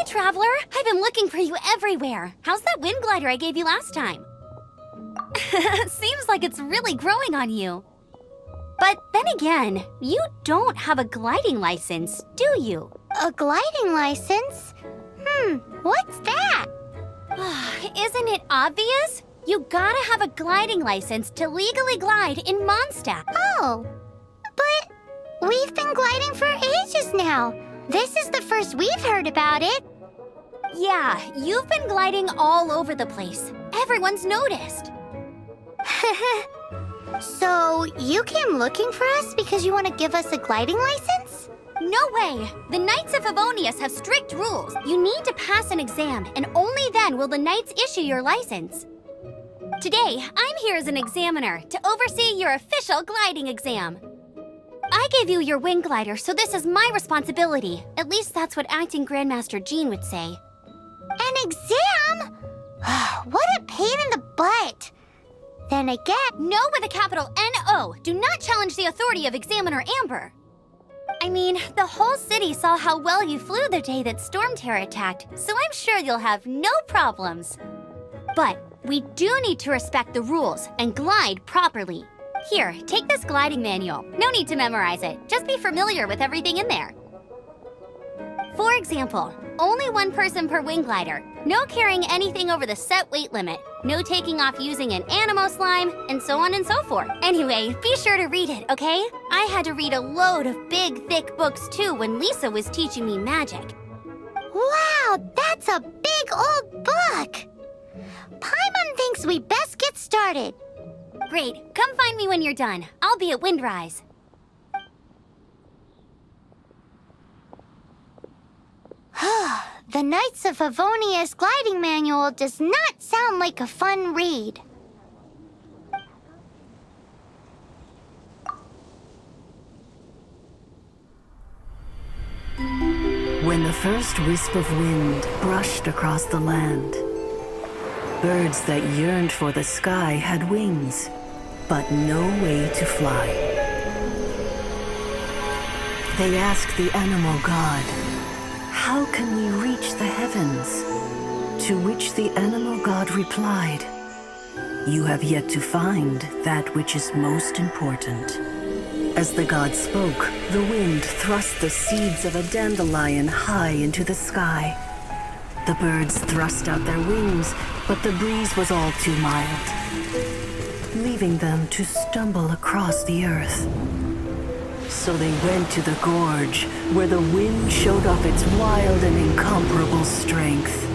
Traveler, I've been looking for you everywhere. How's that wind glider I gave you last time? Seems like it's really growing on you. But then again, you don't have a gliding license, do you? A gliding license? What's that? Isn't it obvious? You gotta have a gliding license to legally glide in Mondstadt. Oh, but we've been gliding for ages now. This is the first we've heard about it. Yeah, you've been gliding all over the place. Everyone's noticed. So, you came looking for us because you want to give us a gliding license? No way! The Knights of Favonius have strict rules. You need to pass an exam, and only then will the Knights issue your license. Today, I'm here as an examiner to oversee your official gliding exam. I gave you your wing glider, so this is my responsibility. At least that's what Acting Grandmaster Jean would say. An exam? What a pain in the butt. Then again... No with a capital N-O. Do not challenge the authority of Examiner Amber. I mean, the whole city saw how well you flew the day that Storm Terror attacked, so I'm sure you'll have no problems. But we do need to respect the rules and glide properly. Here, take this gliding manual. No need to memorize it. Just be familiar with everything in there. For example, only one person per wing glider. No carrying anything over the set weight limit. No taking off using an animo slime, and so on and so forth. Anyway, be sure to read it, okay? I had to read a load of big, thick books too when Lisa was teaching me magic. Wow, that's a big old book! Paimon thinks we best get started. Great, come find me when you're done. I'll be at Windrise. The Knights of Favonius gliding manual does not sound like a fun read. When the first wisp of wind brushed across the land, birds that yearned for the sky had wings, but no way to fly. They asked the animal god, "How can we reach the heavens?" To which the animal god replied, "You have yet to find that which is most important." As the god spoke, the wind thrust the seeds of a dandelion high into the sky. The birds thrust out their wings, but the breeze was all too mild, leaving them to stumble across the earth. So they went to the gorge, where the wind showed off its wild and incomparable strength.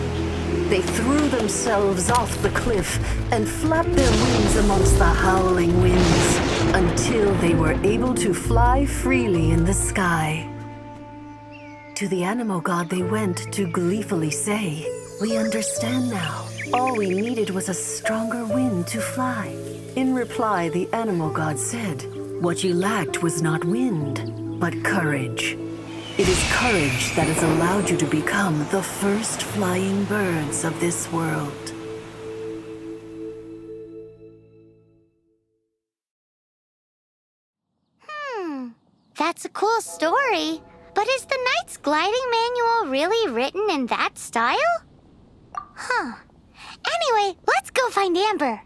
They threw themselves off the cliff and flapped their wings amongst the howling winds until they were able to fly freely in the sky. To the animal god they went to gleefully say, "We understand now. All we needed was a stronger wind to fly." In reply, the animal god said, "What you lacked was not wind, but courage. It is courage that has allowed you to become the first flying birds of this world." That's a cool story. But is the Knight's gliding manual really written in that style? Anyway, let's go find Amber.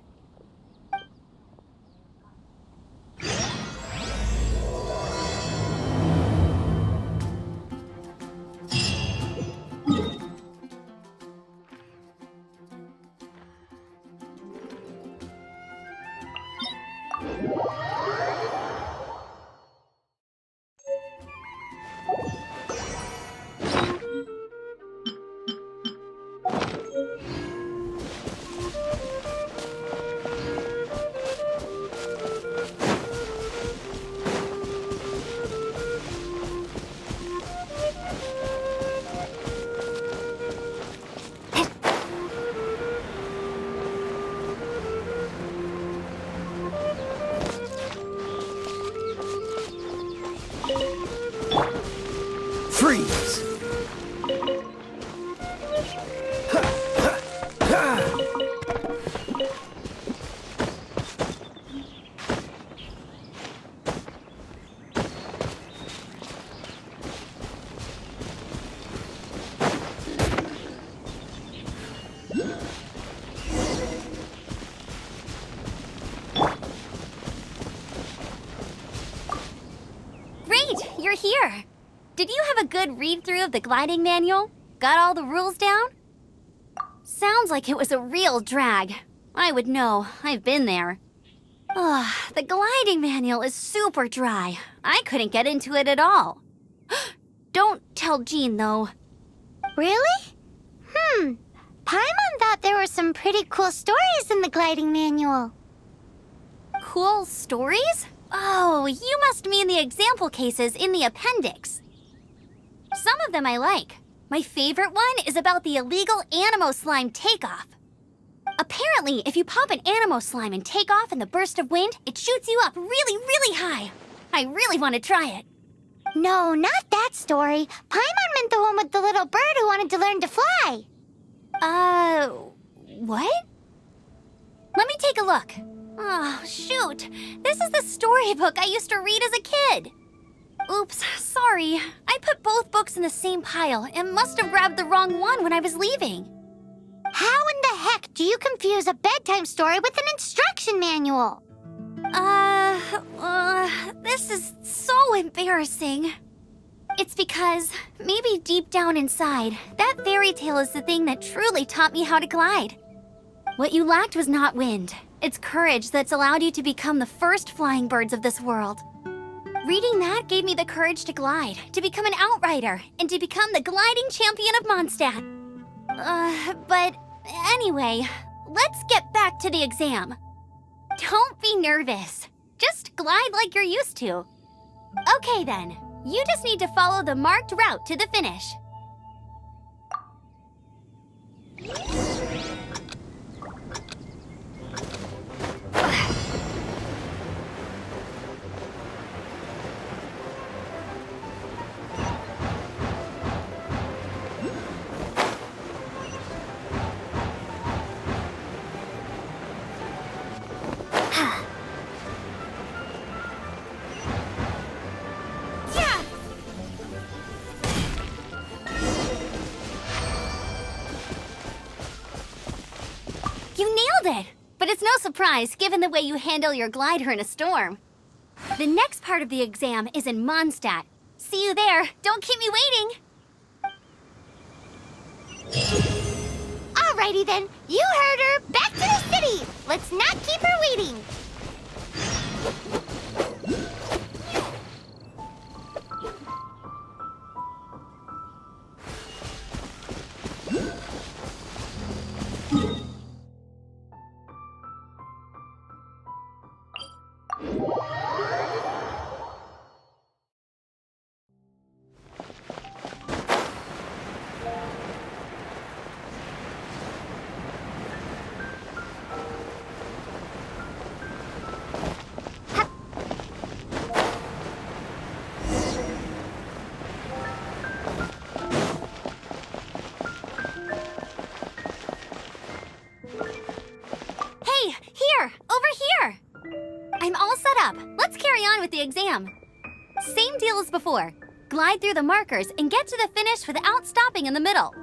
you're here. Did you have a good read-through of the gliding manual? Got all the rules down? Sounds like it was a real drag. I would know. I've been there. Ugh, the gliding manual is super dry. I couldn't get into it at all. Don't tell Jean, though. Really? Paimon thought there were some pretty cool stories in the gliding manual. Cool stories? Oh, you must mean the example cases in the appendix. Some of them I like. My favorite one is about the illegal Animo slime takeoff. Apparently, if you pop an Animo slime and take off in the burst of wind, it shoots you up really, really high. I really want to try it. No, not that story. Paimon meant the one with the little bird who wanted to learn to fly. What? Let me take a look. Oh, shoot. This is the storybook I used to read as a kid. Oops, sorry. I put both books in the same pile and must have grabbed the wrong one when I was leaving. How in the heck do you confuse a bedtime story with an instruction manual? This is so embarrassing. It's because, maybe deep down inside, that fairy tale is the thing that truly taught me how to glide. What you lacked was not wind. It's courage that's allowed you to become the first flying birds of this world. Reading that gave me the courage to glide, to become an outrider, and to become the gliding champion of Mondstadt. But anyway, let's get back to the exam. Don't be nervous. Just glide like you're used to. Okay then, you just need to follow the marked route to the finish. You nailed it! But it's no surprise, given the way you handle your glider in a storm. The next part of the exam is in Mondstadt. See you there. Don't keep me waiting! Alrighty then, you heard her. Back to the city. Let's not keep her waiting. Hey, here! Over here! I'm all set up. Let's carry on with the exam. Same deal as before. Glide through the markers and get to the finish without stopping in the middle.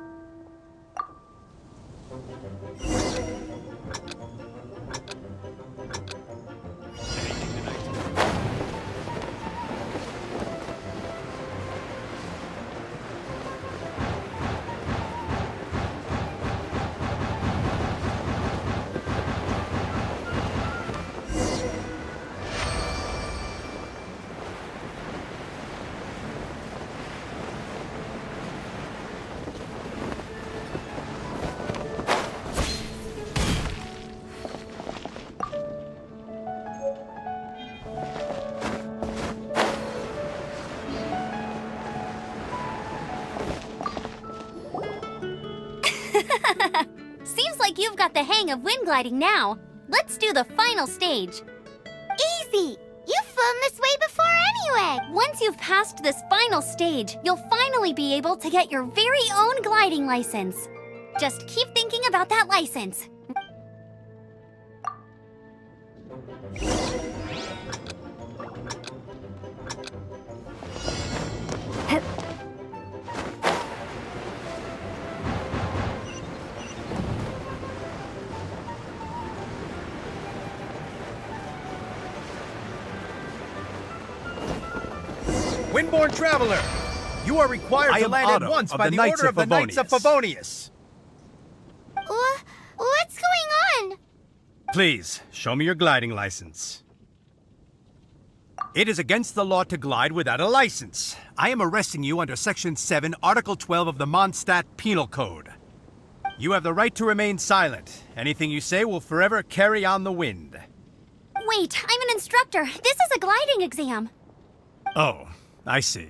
Seems like you've got the hang of wind gliding now. Let's do the final stage. Easy. You've flown this way before anyway. Once you've passed this final stage, you'll finally be able to get your very own gliding license. Just keep thinking about that license. Windborn Traveler, you are required to land at once by the order of the Knights of Favonius. What's going on? Please, show me your gliding license. It is against the law to glide without a license. I am arresting you under Section 7, Article 12 of the Mondstadt Penal Code. You have the right to remain silent. Anything you say will forever carry on the wind. Wait, I'm an instructor. This is a gliding exam. Oh, I see.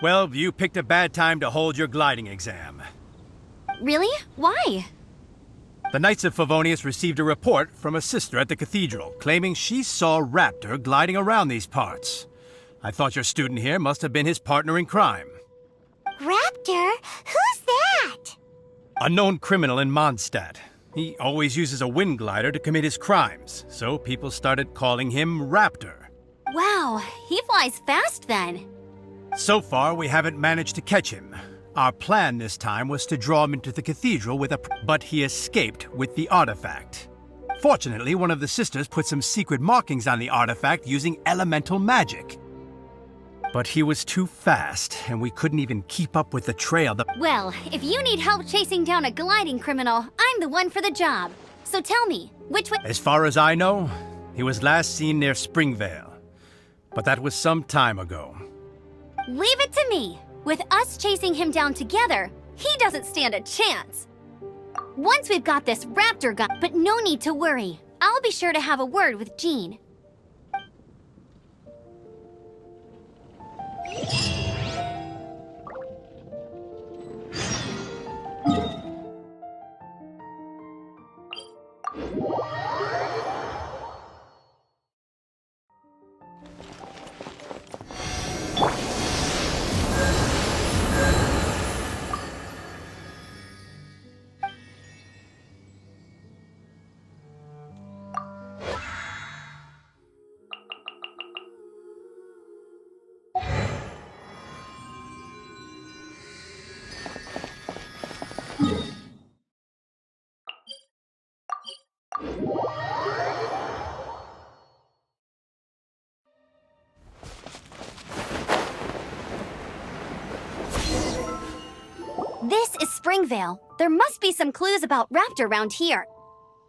Well, you picked a bad time to hold your gliding exam. Really? Why? The Knights of Favonius received a report from a sister at the cathedral claiming she saw Raptor gliding around these parts. I thought your student here must have been his partner in crime. Raptor? Who's that? A known criminal in Mondstadt. He always uses a wind glider to commit his crimes, so people started calling him Raptor. Wow, he flies fast then. So far, we haven't managed to catch him. Our plan this time was to draw him into the cathedral but he escaped with the artifact. Fortunately, one of the sisters put some secret markings on the artifact using elemental magic. But he was too fast, and we couldn't even keep up with the trail. Well, if you need help chasing down a gliding criminal, I'm the one for the job. So tell me, which way— As far as I know, he was last seen near Springvale. But that was some time ago. Leave it to me. With us chasing him down together, he doesn't stand a chance. Once we've got this Raptor gun, but no need to worry. I'll be sure to have a word with Jean. This is Springvale. There must be some clues about Raptor around here.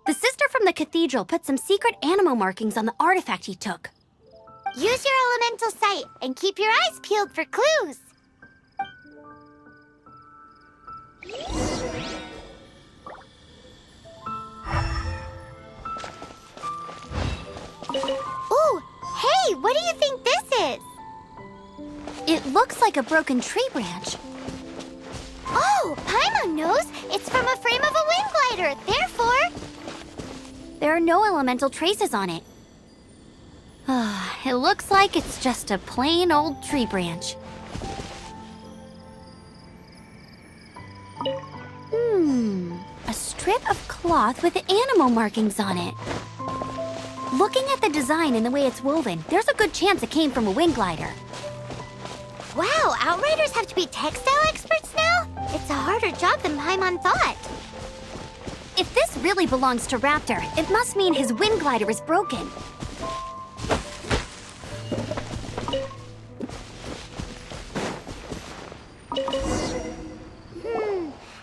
The sister from the cathedral put some secret animal markings on the artifact he took. Use your elemental sight and keep your eyes peeled for clues. Ooh, hey, what do you think this is? It looks like a broken tree branch. Oh, Paimon knows. It's from a frame of a wind glider. Therefore, There are no elemental traces on it. It looks like it's just a plain old tree branch. A strip of cloth with animal markings on it. Looking at the design and the way it's woven, there's a good chance it came from a wind glider. wow, Outriders have to be textile experts now? It's a harder job than Paimon thought. If this really belongs to Raptor, it must mean his wind glider is broken.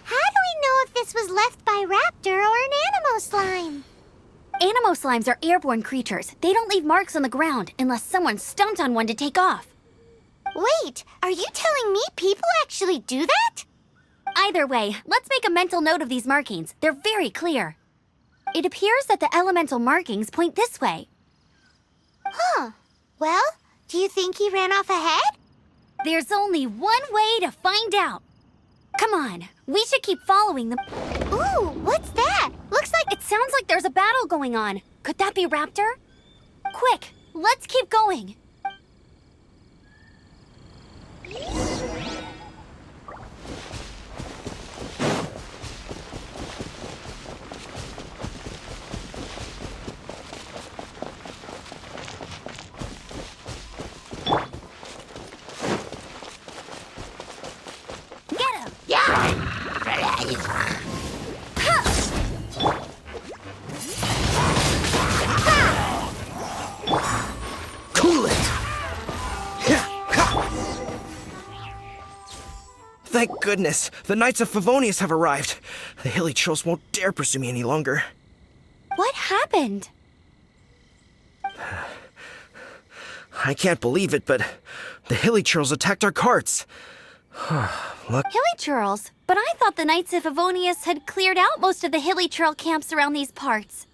How do we know if this was left by Raptor or an Animo slime? Animo slimes are airborne creatures. They don't leave marks on the ground unless someone stomped on one to take off. Wait, are you telling me people actually do that? Either way, let's make a mental note of these markings. They're very clear. It appears that the elemental markings point this way. Huh. Well, do you think he ran off ahead? There's only one way to find out. Come on, we should keep following them. Ooh, what's that? Looks like It sounds like there's a battle going on. Could that be Raptor? Quick, let's keep going. Get him! Cool it! Thank goodness! The Knights of Favonius have arrived! The hilly trolls won't dare pursue me any longer. What happened? I can't believe it, but the hilly trolls attacked our carts. Look, Hilly churls? But I thought the Knights of Favonius had cleared out most of the hilly churl camps around these parts.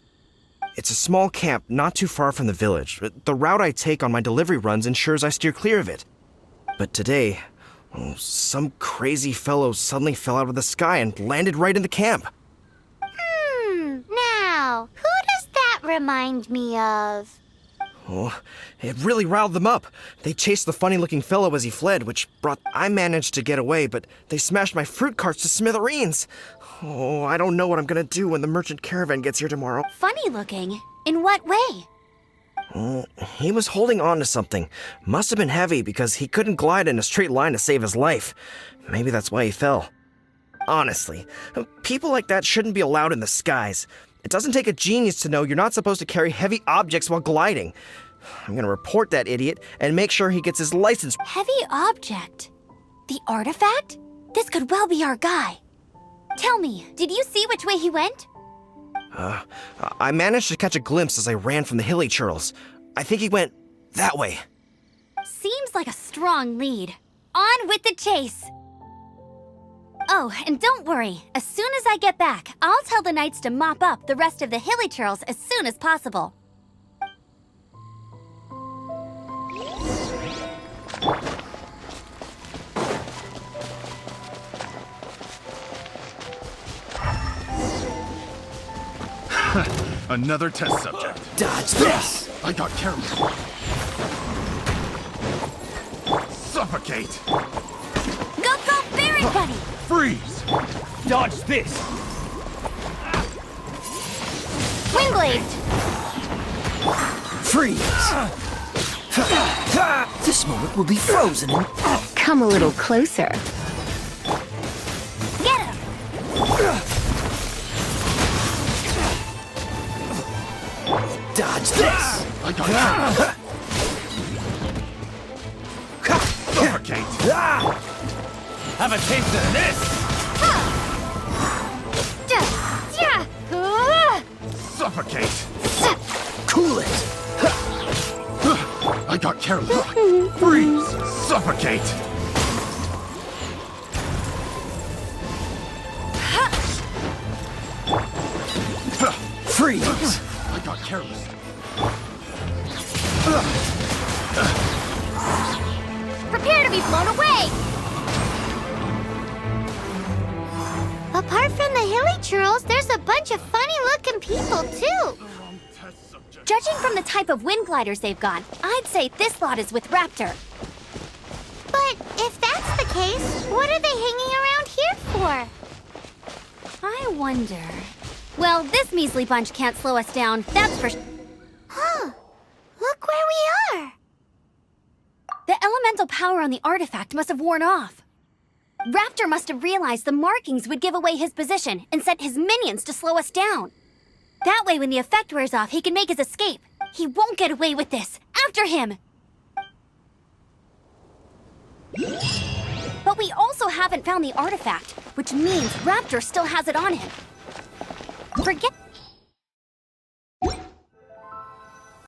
it's a small camp not too far from the village. The route I take on my delivery runs ensures I steer clear of it. But today, some crazy fellow suddenly fell out of the sky and landed right in the camp. Now, who does that remind me of? Oh, it really riled them up. They chased the funny-looking fellow as he fled, which brought... I managed to get away, but they smashed my fruit carts to smithereens. Oh, I don't know what I'm gonna do when the merchant caravan gets here tomorrow. Funny looking? In what way? He was holding on to something. Must have been heavy because he couldn't glide in a straight line to save his life. Maybe that's why he fell. Honestly, people like that shouldn't be allowed in the skies. It doesn't take a genius to know you're not supposed to carry heavy objects while gliding. I'm gonna report that idiot and make sure he gets his license. Heavy object? The artifact? This could well be our guy. Tell me, did you see which way he went? I managed to catch a glimpse as I ran from the hilly churls. I think he went that way. Seems like a strong lead. On with the chase! Oh, and don't worry. As soon as I get back, I'll tell the knights to mop up the rest of the hilly churls as soon as possible. Another test subject. Dodge this! I got careless. Suffocate! Go, go, Berry Bunny! Freeze! Dodge this! Windblade! Freeze! This moment will be frozen in... Come a little closer. Get him! Dodge this! I got careless. Suffocate! Have a taste of this! Suffocate! Cool it! I got careless. Freeze! Suffocate! Freeze! I got careless. Prepare to be blown away! Apart from the hilly churls, there's a bunch of funny-looking people, too. Test subject. Judging from the type of wind gliders they've got, I'd say this lot is with Raptor. But if that's the case, what are they hanging around here for? I wonder... Well, this measly bunch can't slow us down, that's for... Huh. Look where we are. The elemental power on the artifact must have worn off. Raptor must have realized the markings would give away his position and sent his minions to slow us down. That way, when the effect wears off, he can make his escape. He won't get away with this. After him! But we also haven't found the artifact, which means Raptor still has it on him. Forget...